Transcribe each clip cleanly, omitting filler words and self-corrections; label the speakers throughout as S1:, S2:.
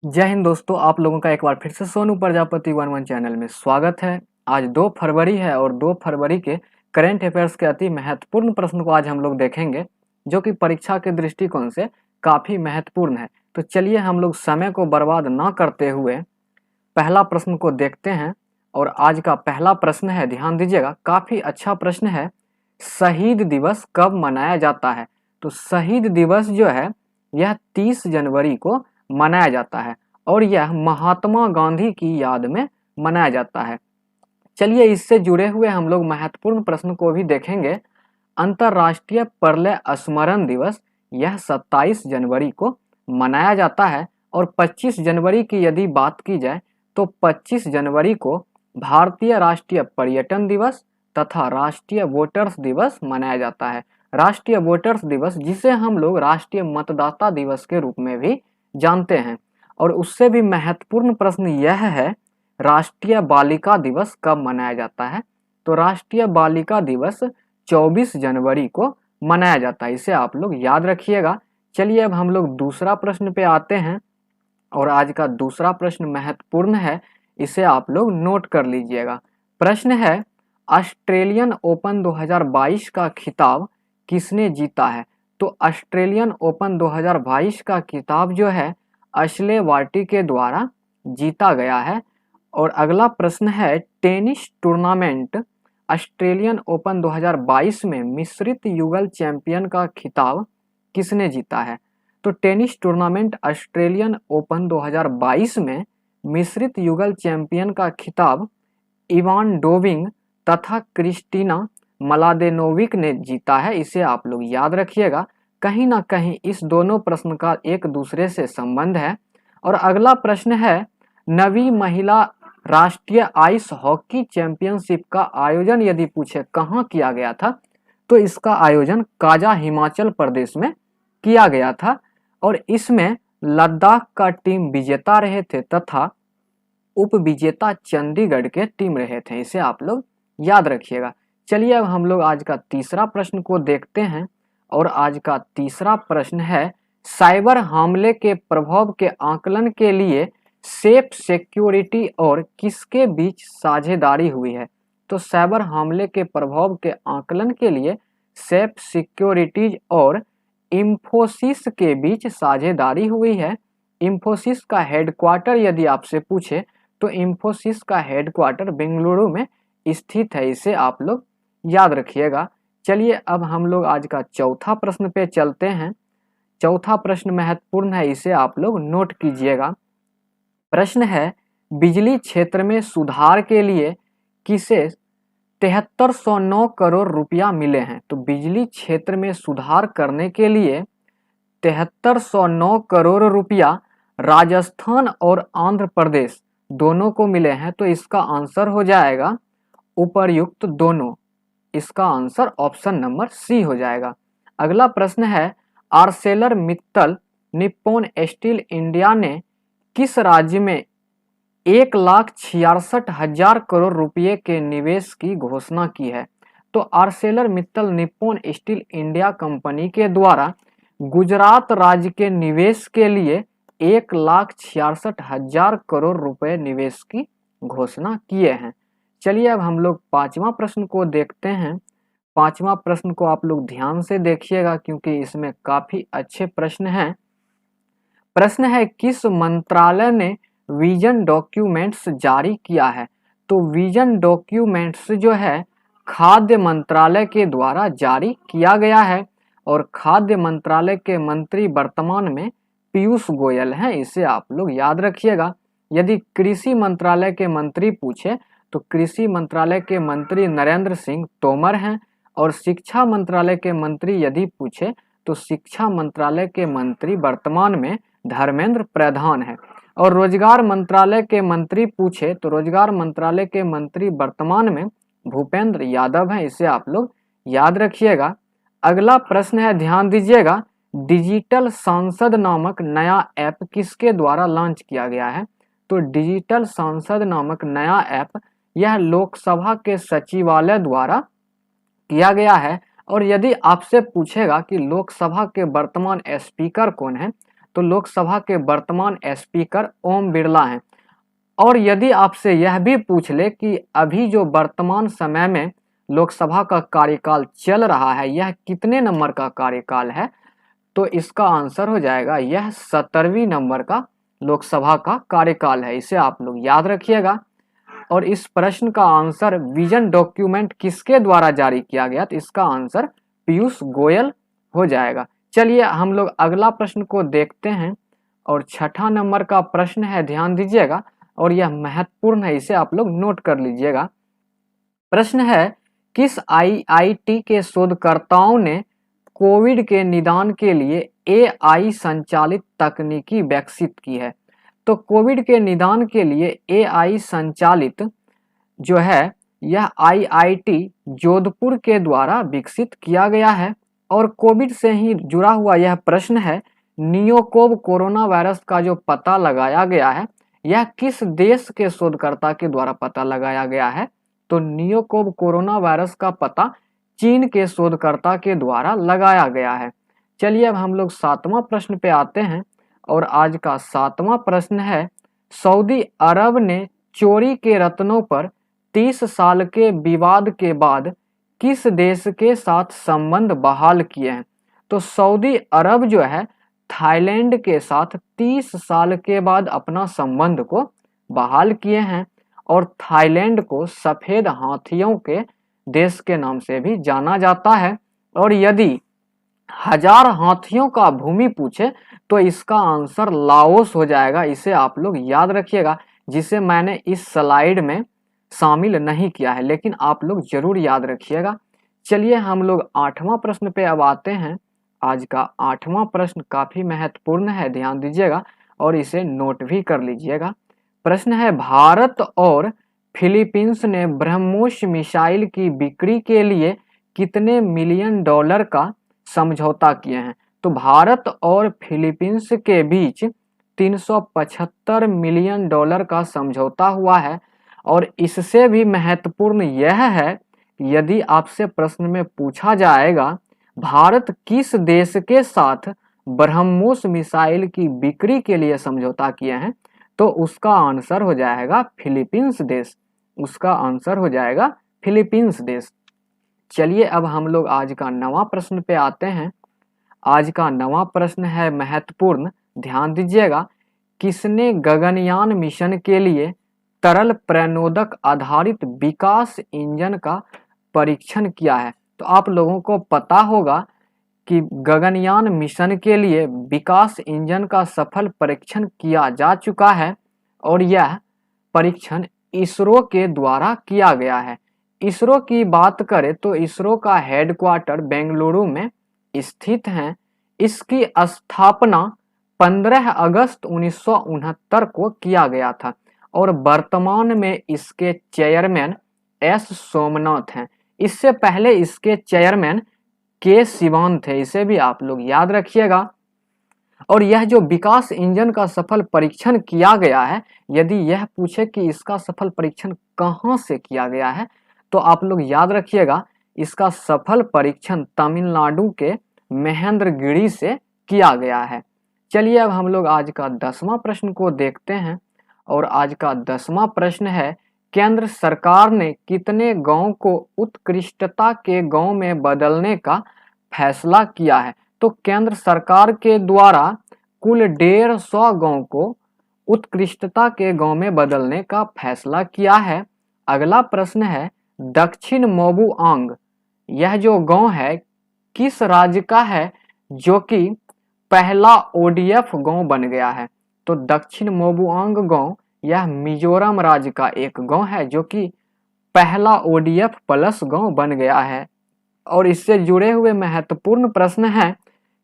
S1: जय हिंद दोस्तों, आप लोगों का एक बार फिर से Sonu Prajapati one one channel में स्वागत है। आज 2 फरवरी है और 2 फरवरी के करंट अफेयर्स के अति महत्वपूर्ण प्रश्न को आज हम लोग देखेंगे, जो कि परीक्षा के दृष्टिकोण से काफ़ी महत्वपूर्ण है। तो चलिए हम लोग समय को बर्बाद ना करते हुए पहला प्रश्न को देखते हैं। और आज का पहला प्रश्न है, ध्यान दीजिएगा, काफ़ी अच्छा प्रश्न है। शहीद दिवस कब मनाया जाता है? तो शहीद दिवस जो है यह 30 जनवरी को मनाया जाता है और यह महात्मा गांधी की याद में मनाया जाता है। चलिए इससे जुड़े हुए हम लोग महत्वपूर्ण प्रश्न को भी देखेंगे। अंतर्राष्ट्रीय प्रलय स्मरण दिवस यह 27 जनवरी को मनाया जाता है। और 25 जनवरी की यदि बात की जाए तो 25 जनवरी को भारतीय राष्ट्रीय पर्यटन दिवस तथा राष्ट्रीय वोटर्स दिवस मनाया जाता है। राष्ट्रीय वोटर्स दिवस, जिसे हम लोग राष्ट्रीय मतदाता दिवस के रूप में भी जानते हैं। और उससे भी महत्वपूर्ण प्रश्न यह है, राष्ट्रीय बालिका दिवस कब मनाया जाता है? तो राष्ट्रीय बालिका दिवस 24 जनवरी को मनाया जाता है, इसे आप लोग याद रखिएगा। चलिए अब हम लोग दूसरा प्रश्न पे आते हैं और आज का दूसरा प्रश्न महत्वपूर्ण है, इसे आप लोग नोट कर लीजिएगा। प्रश्न है, ऑस्ट्रेलियन ओपन 2022 का खिताब किसने जीता है? तो ऑस्ट्रेलियन ओपन 2022 का खिताब जो है अश्ले वार्टी के द्वारा जीता गया है। और अगला प्रश्न है, टेनिस टूर्नामेंट ऑस्ट्रेलियन ओपन 2022 में मिश्रित युगल चैंपियन का खिताब किसने जीता है? तो टेनिस टूर्नामेंट ऑस्ट्रेलियन ओपन 2022 में मिश्रित युगल चैंपियन का खिताब इवान डोविंग तथा क्रिस्टीना मलादेनोविक ने जीता है, इसे आप लोग याद रखिएगा। कहीं ना कहीं इस दोनों प्रश्न का एक दूसरे से संबंध है। और अगला प्रश्न है, नवी महिला राष्ट्रीय आइस हॉकी चैंपियनशिप का आयोजन यदि पूछे कहाँ किया गया था, तो इसका आयोजन काजा हिमाचल प्रदेश में किया गया था। और इसमें लद्दाख का टीम विजेता रहे थे तथा उप विजेता चंडीगढ़ के टीम रहे थे, इसे आप लोग याद रखिएगा। चलिए अब हम लोग आज का तीसरा प्रश्न को देखते हैं और आज का तीसरा प्रश्न है, साइबर हमले के प्रभाव के आकलन के लिए सेफ सिक्योरिटी और किसके बीच साझेदारी हुई है? तो साइबर हमले के प्रभाव के आकलन के लिए सेफ सिक्योरिटीज और इंफोसिस के बीच साझेदारी हुई है। इंफोसिस का हेडक्वार्टर यदि आपसे पूछे तो इंफोसिस का हेडक्वार्टर बेंगलुरु में स्थित है, इसे आप लोग याद रखिएगा। चलिए अब हम लोग आज का चौथा प्रश्न पे चलते हैं। चौथा प्रश्न महत्वपूर्ण है, इसे आप लोग नोट कीजिएगा। प्रश्न है, बिजली क्षेत्र में सुधार के लिए किसे 7309 करोड़ रुपया मिले हैं? तो बिजली क्षेत्र में सुधार करने के लिए 7309 करोड़ रुपया राजस्थान और आंध्र प्रदेश दोनों को मिले हैं। तो इसका आंसर हो जाएगा उपर्युक्त दोनों। इसका आंसर ऑप्शन नंबर सी हो जाएगा। अगला प्रश्न है, Arcelor Mittal Nippon steel India ने किस राज्य में 1,66,000 करोड़ रुपए के निवेश की घोषणा की है? तो Arcelor Mittal Nippon steel India company के द्वारा गुजरात राज्य के निवेश के लिए 1,66,000 करोड़ रुपए निवेश की घोषणा किए हैं। चलिए अब हम लोग पांचवा प्रश्न को देखते हैं। पांचवा प्रश्न को आप लोग ध्यान से देखिएगा क्योंकि इसमें काफी अच्छे प्रश्न हैं। प्रश्न है, किस मंत्रालय ने विजन डॉक्यूमेंट्स जारी किया है? तो विजन डॉक्यूमेंट्स जो है खाद्य मंत्रालय के द्वारा जारी किया गया है और खाद्य मंत्रालय के मंत्री वर्तमान में पीयूष गोयल हैं, इसे आप लोग याद रखिएगा। यदि कृषि मंत्रालय के मंत्री पूछे तो कृषि मंत्रालय के मंत्री नरेंद्र सिंह तोमर हैं। और शिक्षा मंत्रालय के मंत्री यदि पूछे तो शिक्षा मंत्रालय के मंत्री वर्तमान में धर्मेंद्र प्रधान है। और रोजगार मंत्रालय के मंत्री पूछे तो रोजगार मंत्रालय के मंत्री वर्तमान में भूपेंद्र यादव हैं, इसे आप लोग याद रखिएगा। अगला प्रश्न है, ध्यान दीजिएगा, डिजिटल सांसद नामक नया ऐप किसके द्वारा लॉन्च किया गया है? तो डिजिटल सांसद नामक नया ऐप यह लोकसभा के सचिवालय द्वारा किया गया है। और यदि आपसे पूछेगा कि लोकसभा के वर्तमान स्पीकर कौन है, तो लोकसभा के वर्तमान स्पीकर ओम बिरला हैं। और यदि आपसे यह भी पूछ ले कि अभी जो वर्तमान समय में लोकसभा का कार्यकाल चल रहा है यह कितने नंबर का कार्यकाल है, तो इसका आंसर हो जाएगा यह 17वीं नंबर का लोकसभा का कार्यकाल है। इसे आप लोग याद रखिएगा। और इस प्रश्न का आंसर विजन डॉक्यूमेंट किसके द्वारा जारी किया गया, तो इसका आंसर पीयूष गोयल हो जाएगा। चलिए हम लोग अगला प्रश्न को देखते हैं और छठा नंबर का प्रश्न है, ध्यान दीजिएगा और यह महत्वपूर्ण है, इसे आप लोग नोट कर लीजिएगा। प्रश्न है, किस आईआईटी के शोधकर्ताओं ने कोविड के निदान के लिए एआई संचालित तकनीकी विकसित की है? तो कोविड के निदान के लिए एआई संचालित जो है यह आईआईटी जोधपुर के द्वारा विकसित किया गया है। और कोविड से ही जुड़ा हुआ यह प्रश्न है, नियोकोव कोरोना वायरस का जो पता लगाया गया है यह किस देश के शोधकर्ता के द्वारा पता लगाया गया है? तो नियोकोव कोरोना वायरस का पता चीन के शोधकर्ता के द्वारा लगाया गया है। चलिए अब हम लोग 7वां प्रश्न पे आते हैं और आज का 7वां प्रश्न है, सऊदी अरब ने चोरी के रत्नों पर 30 साल के विवाद के बाद किस देश के साथ संबंध बहाल किए हैं? तो सऊदी अरब जो है थाईलैंड के साथ 30 साल के बाद अपना संबंध को बहाल किए हैं। और थाईलैंड को सफेद हाथियों के देश के नाम से भी जाना जाता है। और यदि 1000 हाथियों का भूमि पूछे तो इसका आंसर लाओस हो जाएगा। इसे आप लोग याद रखिएगा, जिसे मैंने इस स्लाइड में शामिल नहीं किया है, लेकिन आप लोग जरूर याद रखिएगा। चलिए हम लोग 8वां प्रश्न पे अब आते हैं। आज का 8वां प्रश्न काफी महत्वपूर्ण है, ध्यान दीजिएगा और इसे नोट भी कर लीजिएगा। प्रश्न है, भारत और फिलीपींस ने ब्रह्मोस मिसाइल की बिक्री के लिए कितने मिलियन डॉलर का समझौता किए हैं? तो भारत और फिलीपींस के बीच 375 मिलियन डॉलर का समझौता हुआ है। और इससे भी महत्वपूर्ण यह है, यदि आपसे प्रश्न में पूछा जाएगा भारत किस देश के साथ ब्रह्मोस मिसाइल की बिक्री के लिए समझौता किए हैं, तो उसका आंसर हो जाएगा फिलीपींस देश। उसका आंसर हो जाएगा फिलीपींस देश। चलिए अब हम लोग आज का 9वां प्रश्न पे आते हैं। आज का 9वां प्रश्न है महत्वपूर्ण, ध्यान दीजिएगा। किसने गगनयान मिशन के लिए तरल प्रणोदक आधारित विकास इंजन का परीक्षण किया है? तो आप लोगों को पता होगा कि गगनयान मिशन के लिए विकास इंजन का सफल परीक्षण किया जा चुका है और यह परीक्षण इसरो के द्वारा किया गया है। इसरो की बात करें तो इसरो का हेडक्वार्टर बेंगलुरु में स्थित है। इसकी स्थापना 15 अगस्त 1969 को किया गया था और वर्तमान में इसके चेयरमैन एस सोमनाथ हैं। इससे पहले इसके चेयरमैन के सिवान थे, इसे भी आप लोग याद रखिएगा। और यह जो विकास इंजन का सफल परीक्षण किया गया है, यदि यह पूछे कि इसका सफल परीक्षण कहाँ से किया गया है, तो आप लोग याद रखिएगा इसका सफल परीक्षण तमिलनाडु के महेंद्रगिरी से किया गया है। चलिए अब हम लोग आज का 10वां प्रश्न को देखते हैं और आज का 10वां प्रश्न है, केंद्र सरकार ने कितने गांव को उत्कृष्टता के गांव में बदलने का फैसला किया है? तो केंद्र सरकार के द्वारा कुल 150 गांव को उत्कृष्टता के गांव में बदलने का फैसला किया है। अगला प्रश्न है, दक्षिण मोबुआंग यह जो गांव है किस राज्य का है जो कि पहला ओडीएफ गांव बन गया है? तो दक्षिण मोबुआंग गांव यह मिजोरम राज्य का एक गांव है जो कि पहला ओडीएफ प्लस गांव बन गया है। और इससे जुड़े हुए महत्वपूर्ण प्रश्न है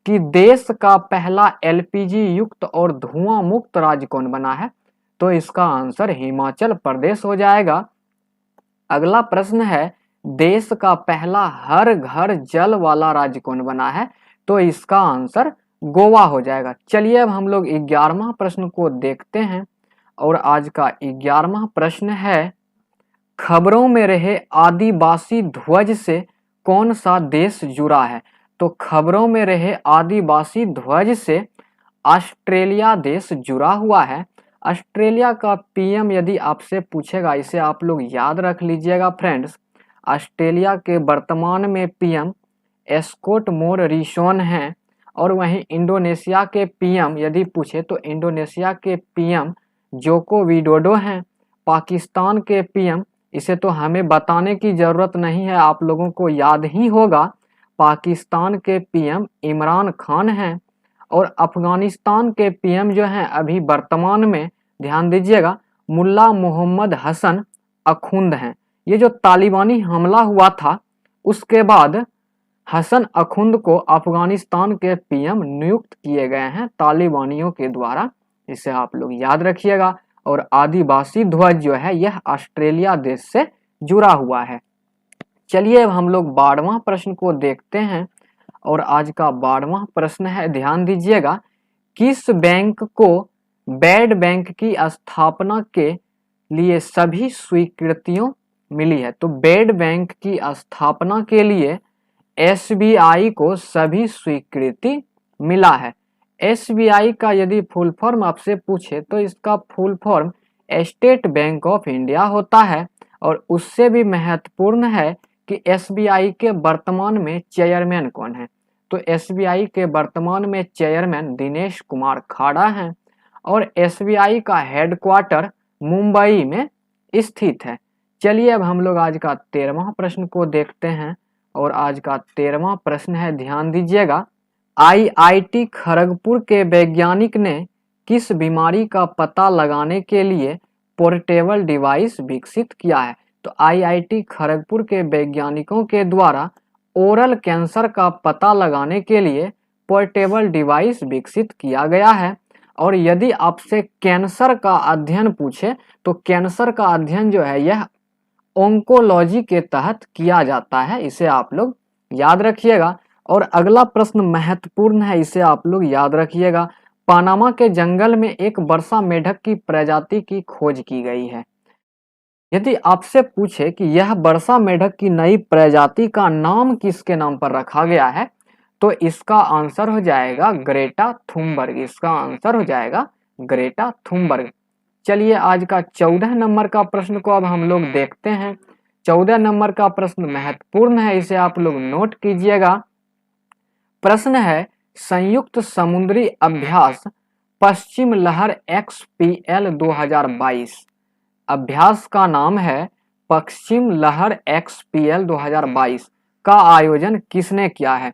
S1: कि देश का पहला एलपीजी युक्त और धुआं मुक्त राज्य कौन बना है? तो इसका आंसर हिमाचल प्रदेश हो जाएगा। अगला प्रश्न है, देश का पहला हर घर जल वाला राज्य कौन बना है? तो इसका आंसर गोवा हो जाएगा। चलिए अब हम लोग 11वां प्रश्न को देखते हैं और आज का 11वां प्रश्न है, खबरों में रहे आदिवासी ध्वज से कौन सा देश जुड़ा है? तो खबरों में रहे आदिवासी ध्वज से ऑस्ट्रेलिया देश जुड़ा हुआ है। ऑस्ट्रेलिया का पीएम यदि आपसे पूछेगा, इसे आप लोग याद रख लीजिएगा फ्रेंड्स। ऑस्ट्रेलिया के वर्तमान में पीएम स्कॉट मोरिसन हैं। और वहीं इंडोनेशिया के पीएम यदि पूछे तो इंडोनेशिया के पीएम जोको विडोडो हैं। पाकिस्तान के पीएम, इसे तो हमें बताने की ज़रूरत नहीं है, आप लोगों को याद ही होगा, पाकिस्तान के पीएम इमरान खान हैं। और अफगानिस्तान के पीएम जो हैं अभी वर्तमान में, ध्यान दीजिएगा, मुल्ला मोहम्मद हसन अखुंद हैं। ये जो तालिबानी हमला हुआ था उसके बाद हसन अखुंद को अफगानिस्तान के पीएम नियुक्त किए गए हैं तालिबानियों के द्वारा, इसे आप लोग याद रखिएगा। और आदिवासी ध्वज जो है यह ऑस्ट्रेलिया देश से जुड़ा हुआ है। चलिए अब हम लोग 12वां प्रश्न को देखते हैं। और आज का 12वां प्रश्न है, ध्यान दीजिएगा, किस बैंक को वर्ल्ड बैंक की स्थापना के लिए सभी स्वीकृतियों मिली है? तो वर्ल्ड बैंक की स्थापना के लिए एसबीआई को सभी स्वीकृति मिला है। एसबीआई का यदि फुल फॉर्म आपसे पूछे तो इसका full form state bank of India होता है। और उससे भी महत्वपूर्ण है कि एसबीआई के वर्तमान में चेयरमैन कौन है? तो एसबीआई के वर्तमान में चेयरमैन दिनेश कुमार खाड़ा हैं। और एसबीआई का हेडक्वार्टर मुंबई में स्थित है। चलिए अब हम लोग आज का 13वां प्रश्न को देखते हैं। और आज का 13वां प्रश्न है, ध्यान दीजिएगा, आईआईटी खड़गपुर के वैज्ञानिक ने किस बीमारी का पता लगाने के लिए पोर्टेबल डिवाइस विकसित किया है? तो आईआईटी खड़गपुर के वैज्ञानिकों के द्वारा ओरल कैंसर का पता लगाने के लिए पोर्टेबल डिवाइस विकसित किया गया है। और यदि आपसे कैंसर का अध्ययन पूछे तो कैंसर का अध्ययन जो है यह ओंकोलॉजी के तहत किया जाता है, इसे आप लोग याद रखिएगा। और अगला प्रश्न महत्वपूर्ण है, इसे आप लोग याद रखिएगा, पनामा के जंगल में एक वर्षा मेढक की प्रजाति की खोज की गई है। यदि आपसे पूछे कि यह वर्षा मेढक की नई प्रजाति का नाम किसके नाम पर रखा गया है, तो इसका आंसर हो जाएगा ग्रेटा थुनबर्ग। इसका आंसर हो जाएगा ग्रेटा थुनबर्ग। चलिए आज का 14 नंबर का प्रश्न को अब हम लोग देखते हैं। 14 नंबर का प्रश्न महत्वपूर्ण है, इसे आप लोग नोट कीजिएगा। प्रश्न है, संयुक्त समुद्री अभ्यास पश्चिम लहर XPL 2022, अभ्यास का नाम है पश्चिम लहर XPL 2022 का आयोजन किसने किया है?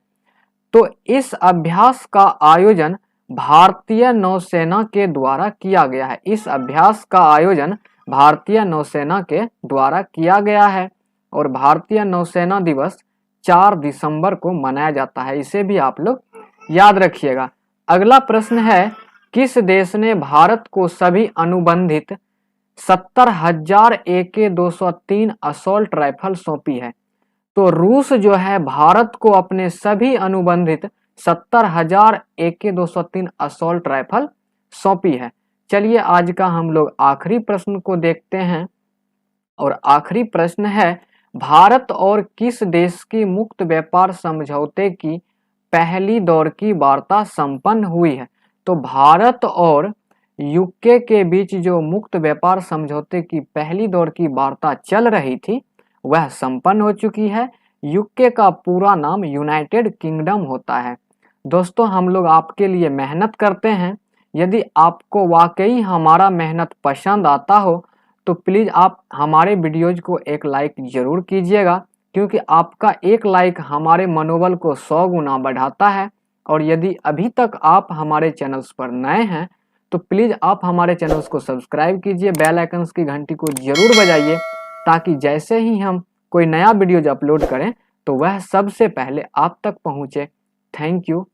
S1: तो इस अभ्यास का आयोजन भारतीय नौसेना के द्वारा किया गया है। इस अभ्यास का आयोजन भारतीय नौसेना के द्वारा किया गया है। और भारतीय नौसेना दिवस 4 दिसंबर को मनाया जाता है, इसे भी आप लोग याद रखिएगा। अगला प्रश्न है, किस देश ने भारत को सभी अनुबंधित 70,000 AK-203 असॉल्ट राइफल सौंपी है? तो रूस जो है भारत को अपने सभी अनुबंधित 70,000 AK-203 असॉल्ट राइफल सौंपी है। चलिए आज का हम लोग आखिरी प्रश्न को देखते हैं। और आखिरी प्रश्न है, भारत और किस देश की मुक्त व्यापार समझौते की पहली दौर की वार्ता संपन्न हुई है? तो भारत और यूके के बीच जो मुक्त व्यापार समझौते की पहली दौर की वार्ता चल रही थी वह संपन्न हो चुकी है। यूके का पूरा नाम यूनाइटेड किंगडम होता है। दोस्तों हम लोग आपके लिए मेहनत करते हैं, यदि आपको वाकई हमारा मेहनत पसंद आता हो तो प्लीज़ आप हमारे वीडियोज को एक लाइक ज़रूर कीजिएगा, क्योंकि आपका एक लाइक हमारे मनोबल को 100 गुना बढ़ाता है। और यदि अभी तक आप हमारे चैनल्स पर नए हैं तो प्लीज़ आप हमारे चैनल्स को सब्सक्राइब कीजिए, बेल आइकन्स की घंटी को ज़रूर बजाइए, ताकि जैसे ही हम कोई नया वीडियोज अपलोड करें तो वह सबसे पहले आप तक पहुँचे। Thank you.